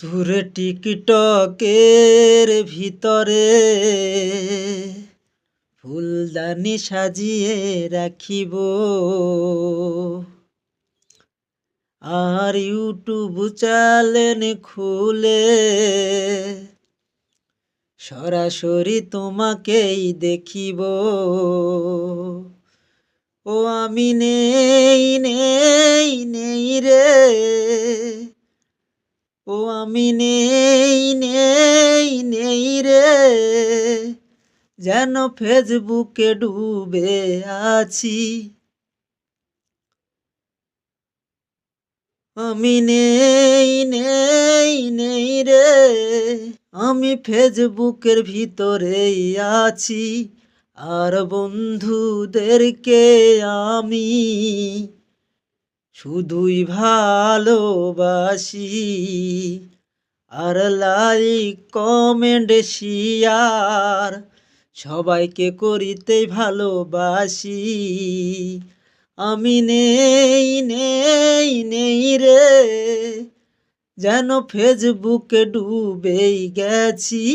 তোর টিকটকের ভিতরে ফুলদানি সাজিয়ে রাখিব, আর ইউটিউব চ্যানেল খুলে সরাসরি তোমাকেই দেখিব। ও আমি নেই নেই নেই রে, ও আমি নেই নেই নেই রে, যেন ফেসবুকে ডুবে আছি। আমি নেই নেই নেই রে, আমি ফেসবুকের ভিতরেই আছি। আর বন্ধুদেরকে আমি শুধুই ভালোবাসি। আর লাইক কমেন্ট শেয়ার সবাইকে করিতে ভালোবাসি। আমি নেই নেই নেই রে, যেন ফেসবুকে ডুবেই গেছি।